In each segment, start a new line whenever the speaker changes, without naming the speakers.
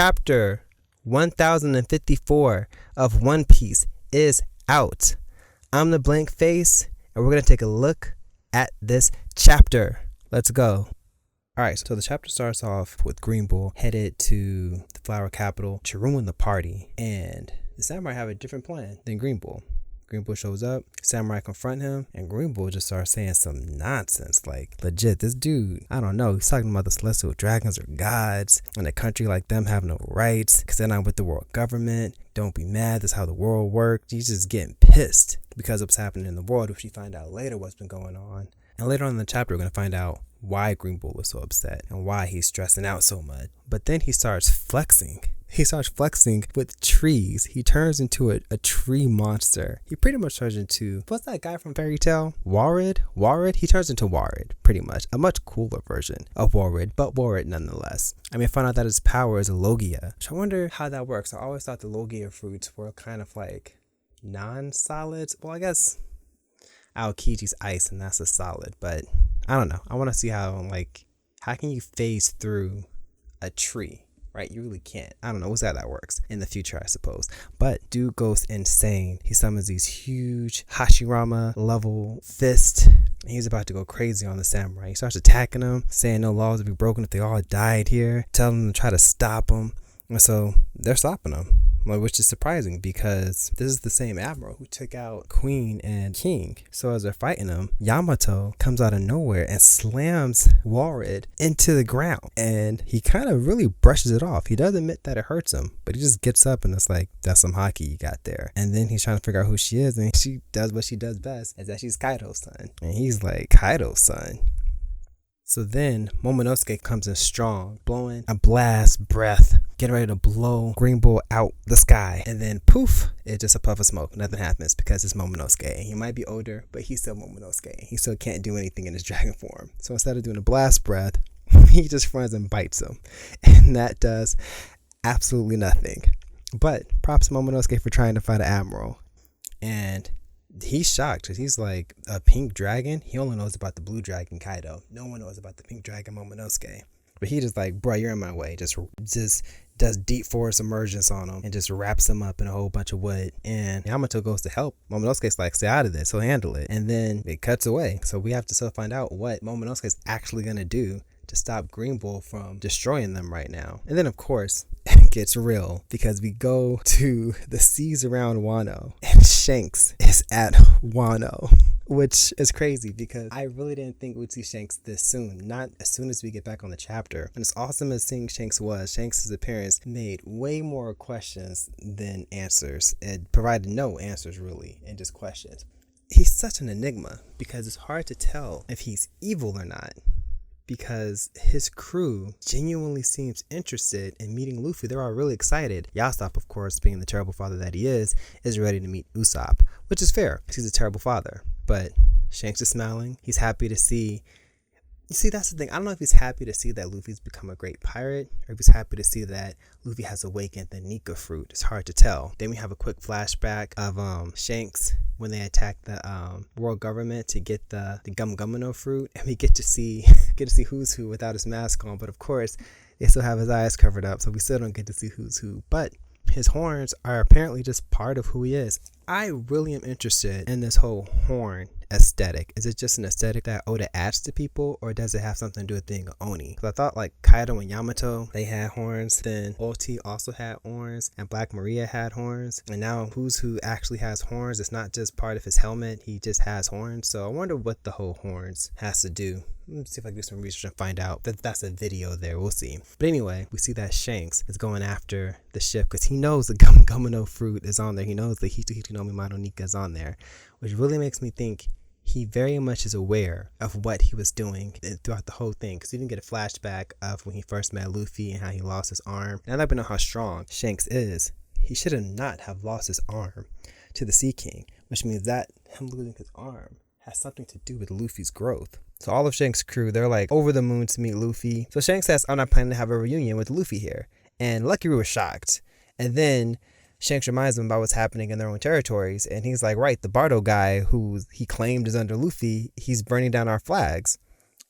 chapter 1054 of One Piece is out. I'm the Blank Face, and we're going to take a look at this chapter. Let's go. Alright, so the chapter starts off with Green Bull headed to the Flower Capital to ruin the party, and the samurai have a different plan than Green Bull. Green Bull shows up, samurai confront him, and Green Bull just starts saying some nonsense. Like, legit, this dude, I don't know, he's talking about the celestial dragons are gods, and a country like them have no rights, because they're not with the world government. Don't be mad, that's how the world works. He's just getting pissed because of what's happening in the world, which you find out later what's been going on. And later on in the chapter, we're going to find out why Green Bull was so upset and why he's stressing out so much. But then he starts flexing. He starts flexing with trees. He turns into a tree monster. He pretty much turns into, what's that guy from Fairy Tail? Warid? He turns into Warid, pretty much. A much cooler version of Warid, but Warid nonetheless. I mean, I found out that his power is a Logia, which I wonder how that works. I always thought the Logia fruits were kind of like non-solids. Well, I guess Aokiji's ice, and that's a solid, but I don't know. I want to see how can you phase through a tree? Right? You really can't. I don't know. We'll see how that works in the future, I suppose. But dude goes insane. He summons these huge Hashirama level fists. He's about to go crazy on the samurai. He starts attacking them, saying no laws would be broken if they all died here, telling them to try to stop him. And so they're stopping him, which is surprising because this is the same admiral who took out Queen and King. So as they're fighting him, Yamato comes out of nowhere and slams Warid into the ground, and he kind of really brushes it off. He does admit that it hurts him, but he just gets up and it's like, that's some hockey you got there. And then he's trying to figure out who she is, and she does what she does best, is that she's Kaido's son. And he's like, Kaido's son? So then Momonosuke comes in strong, blowing a blast breath, getting ready to blow Green Bull out the sky. And then poof, it's just a puff of smoke. Nothing happens because it's Momonosuke. He might be older, but he's still Momonosuke. He still can't do anything in his dragon form. So instead of doing a blast breath, he just runs and bites him. And that does absolutely nothing. But props Momonosuke for trying to fight an admiral. And he's shocked because he's like, a pink dragon? He only knows about the blue dragon, Kaido. No one knows about the pink dragon, Momonosuke. But he just like, bro, you're in my way. Just does deep forest emergence on him and just wraps him up in a whole bunch of wood. And Yamato goes to help. Momonosuke's like, stay out of this. He'll handle it. And then it cuts away. So we have to still find out what Momonosuke's actually going to do to stop Green Bull from destroying them right now. And then, of course, it gets real because we go to the seas around Wano and Shanks is at Wano, which is crazy because I really didn't think we'd see Shanks this soon. Not as soon as we get back on the chapter. And as awesome as seeing Shanks was, Shanks' appearance made way more questions than answers. It provided no answers really, and just questions. He's such an enigma because it's hard to tell if he's evil or not, because his crew genuinely seems interested in meeting Luffy. They're all really excited. Yasopp, of course, being the terrible father that he is ready to meet Usopp, which is fair because he's a terrible father. But Shanks is smiling. He's happy to see. You see, that's the thing. I don't know if he's happy to see that Luffy's become a great pirate, or if he's happy to see that Luffy has awakened the Nika fruit. It's hard to tell. Then we have a quick flashback of Shanks when they attack the world government to get the Gum-Gumino fruit, and we get to see Who's Who without his mask on. But of course, they still have his eyes covered up, so we still don't get to see Who's Who. But his horns are apparently just part of who he is. I really am interested in this whole horn aesthetic. Is it just an aesthetic that Oda adds to people, or does it have something to do with being an Oni? Because I thought like Kaido and Yamato, they had horns. Then Oti also had horns, and Black Maria had horns. And now Who's Who actually has horns. It's not just part of his helmet. He just has horns. So I wonder what the whole horns has to do. Let's see if I can do some research and find out. That's a video there. We'll see. But anyway, we see that Shanks is going after the ship because he knows the Gumino fruit is on there. He knows the Hito no Mimano Nika is on there, which really makes me think he very much is aware of what he was doing throughout the whole thing, because we didn't get a flashback of when he first met Luffy and how he lost his arm. Now that we know how strong Shanks is, he should not have lost his arm to the Sea King, which means that him losing his arm has something to do with Luffy's growth. So all of Shanks' crew, they're like over the moon to meet Luffy. So Shanks says, I'm not planning to have a reunion with Luffy here. And Lucky Roo was shocked. And then Shanks reminds them about what's happening in their own territories. And he's like, right, the Bardo guy who he claimed is under Luffy, he's burning down our flags.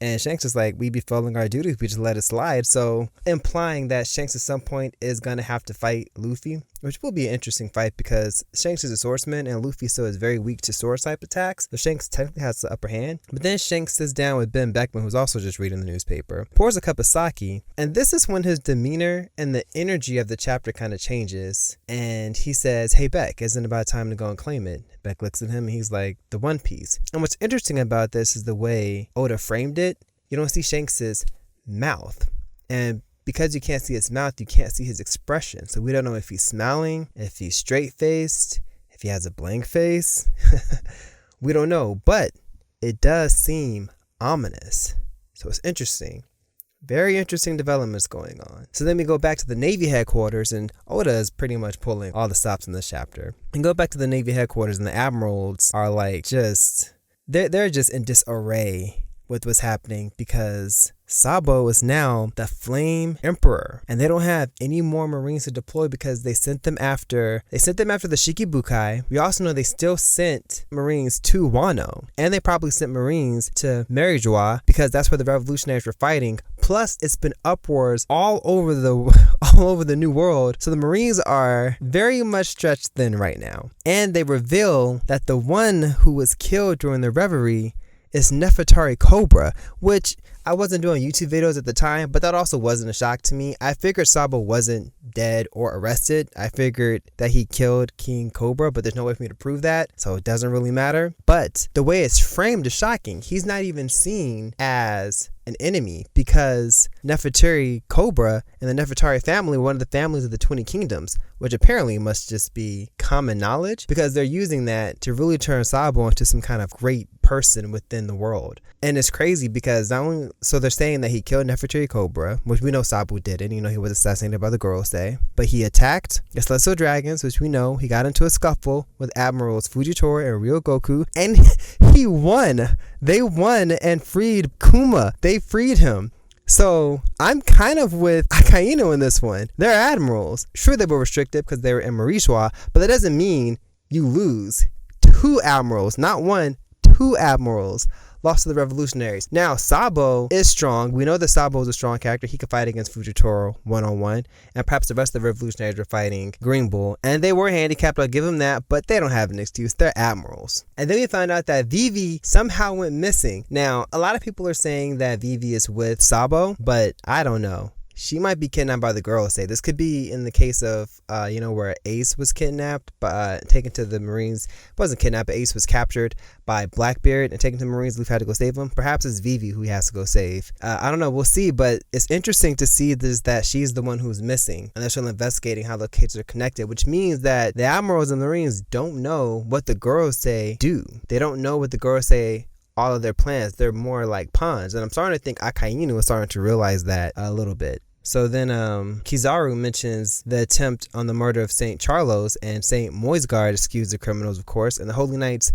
And Shanks is like, we be following our duties, we just let it slide. So implying that Shanks at some point is going to have to fight Luffy, which will be an interesting fight because Shanks is a swordsman and Luffy still is very weak to sword type attacks. So Shanks technically has the upper hand. But then Shanks sits down with Ben Beckman, who's also just reading the newspaper, pours a cup of sake, and this is when his demeanor and the energy of the chapter kind of changes. And he says, hey Beck, isn't it about time to go and claim it? Beck looks at him and he's like, the One Piece. And what's interesting about this is the way Oda framed it. You don't see Shanks's mouth. And because you can't see his mouth, you can't see his expression. So we don't know if he's smiling, if he's straight-faced, if he has a blank face. We don't know, but it does seem ominous. So it's interesting. Very interesting developments going on. So then we go back to the Navy headquarters, and Oda is pretty much pulling all the stops in this chapter. And go back to the Navy headquarters, and the admirals are like they're just in disarray with what's happening because Sabo is now the Flame Emperor, and they don't have any more Marines to deploy because they sent them after the Shikibukai. We also know they still sent Marines to Wano, and they probably sent Marines to Marijois because that's where the revolutionaries were fighting. Plus, it's been upwards all over the New World, so the Marines are very much stretched thin right now. And they reveal that the one who was killed during the reverie is Nefertari Cobra, which I wasn't doing YouTube videos at the time, but that also wasn't a shock to me. I figured Sabo wasn't dead or arrested. I figured that he killed King Cobra, but there's no way for me to prove that, so it doesn't really matter. But the way it's framed is shocking. He's not even seen as an enemy because Nefertari Cobra and the Nefertari family were one of the families of the 20 Kingdoms, which apparently must just be common knowledge because they're using that to really turn Sabo into some kind of great person within the world. And it's crazy because not only, so they're saying that he killed Nefertari Cobra, which we know Sabo didn't, he was assassinated by the Gorosei, but he attacked the Celestial Dragons, which we know he got into a scuffle with Admirals Fujitora and Ryogoku, and he won. They won and freed Kuma. They freed him. So I'm kind of with Akainu in this one. They're admirals. Sure, they were restricted because they were in Marijois, but that doesn't mean you lose. 2 admirals, not 1, 2 admirals lost to the revolutionaries. Now, Sabo is strong. We know that Sabo is a strong character. He could fight against Fujitora one-on-one, and perhaps the rest of the revolutionaries were fighting Green Bull, and they were handicapped. I'll give them that, but they don't have an excuse. They're admirals. And then we found out that Vivi somehow went missing. Now, a lot of people are saying that Vivi is with Sabo, but I don't know. She might be kidnapped by the Gorosei. This could be in the case of, where Ace was kidnapped, taken to the Marines. Wasn't kidnapped, but Ace was captured by Blackbeard and taken to the Marines. Luffy had to go save him. Perhaps it's Vivi who he has to go save. I don't know. We'll see, but it's interesting to see that she's the one who's missing. And they're still investigating how the cases are connected, which means that the Admirals and Marines don't know what the Gorosei do. They don't know what the Gorosei all of their plans. They're more like pawns. And I'm starting to think Akainu is starting to realize that a little bit. So then Kizaru mentions the attempt on the murder of St. Charlos, and St. Moisgard excused the criminals, of course, and the Holy Knights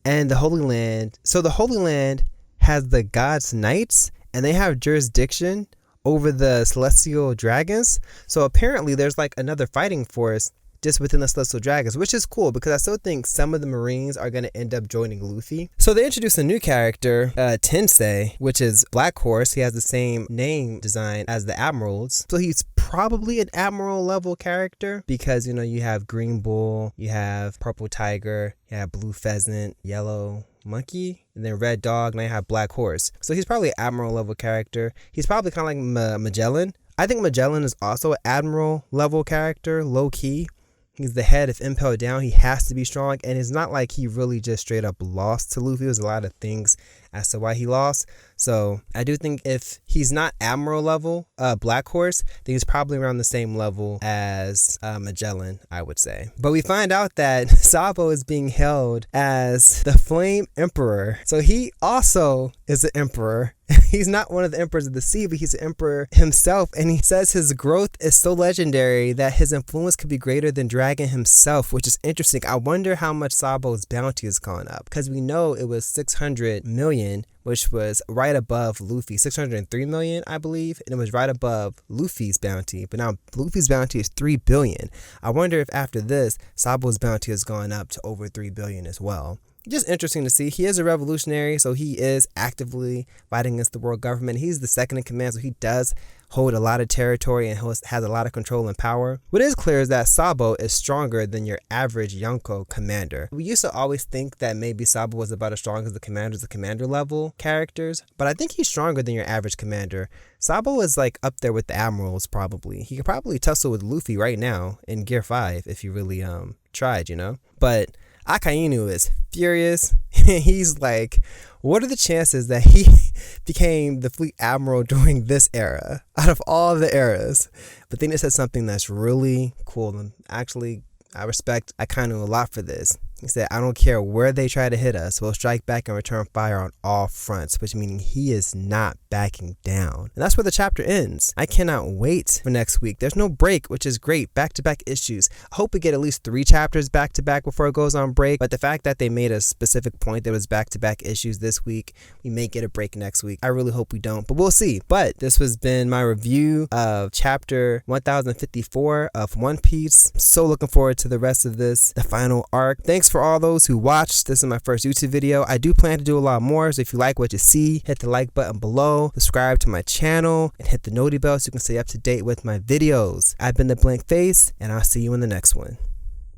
and the Holy Land. So the Holy Land has the God's Knights, and they have jurisdiction over the Celestial Dragons. So apparently there's like another fighting force just within the Celestial Dragons, which is cool because I still think some of the Marines are going to end up joining Luffy. So they introduced a new character, Tensei, which is Black Horse. He has the same name design as the Admirals. So he's probably an Admiral level character because, you have Green Bull, you have Purple Tiger, you have Blue Pheasant, Yellow Monkey, and then Red Dog, and I have Black Horse. So he's probably an Admiral level character. He's probably kind of like Magellan. I think Magellan is also an Admiral level character, low key. He's the head of Impel Down. He has to be strong. And it's not like he really just straight up lost to Luffy. There's a lot of things as to why he lost. So I do think if he's not Admiral level, Black Horse, then he's probably around the same level as Magellan, I would say. But we find out that Sabo is being held as the Flame Emperor. So he also is an emperor. He's not one of the emperors of the sea, but he's an emperor himself. And he says his growth is so legendary that his influence could be greater than Dragon himself, which is interesting. I wonder how much Sabo's bounty has gone up, because we know it was 600 million, which was right above Luffy. 603 million, I believe, and it was right above Luffy's bounty. But now Luffy's bounty is 3 billion. I wonder if after this, Sabo's bounty has gone up to over 3 billion as well. just interesting to see. He is a revolutionary, so he is actively fighting against the world government. He's the second in command, so he does hold a lot of territory and has a lot of control and power. What is clear is that Sabo is stronger than your average Yonko commander. We used to always think that maybe Sabo was about as strong as the commander level characters, but I think he's stronger than your average commander. Sabo is like up there with the admirals probably. He could probably tussle with Luffy right now in Gear 5 if he really tried, you know? But Akainu is furious. He's like, what are the chances that he became the fleet admiral during this era out of all the eras? But then it said something that's really cool, and actually I respect Akainu a lot for this. He said, I don't care where they try to hit us, we'll strike back and return fire on all fronts, which meaning he is not backing down. And that's where the chapter ends. I cannot wait for next week. There's no break, which is great. Back-to-back issues. I hope we get at least 3 chapters back-to-back before it goes on break. But the fact that they made a specific point that was back-to-back issues this week, we may get a break next week. I really hope we don't, but we'll see. But this has been my review of chapter 1054 of One Piece. I'm so looking forward to the rest of this, the final arc. Thanks for all those who watched. This is my first YouTube video. I do plan to do a lot more, so if you like what you see, hit the like button below, subscribe to my channel, and hit the noti bell so you can stay up to date with my videos. I've been The Blank Face, and I'll see you in the next one.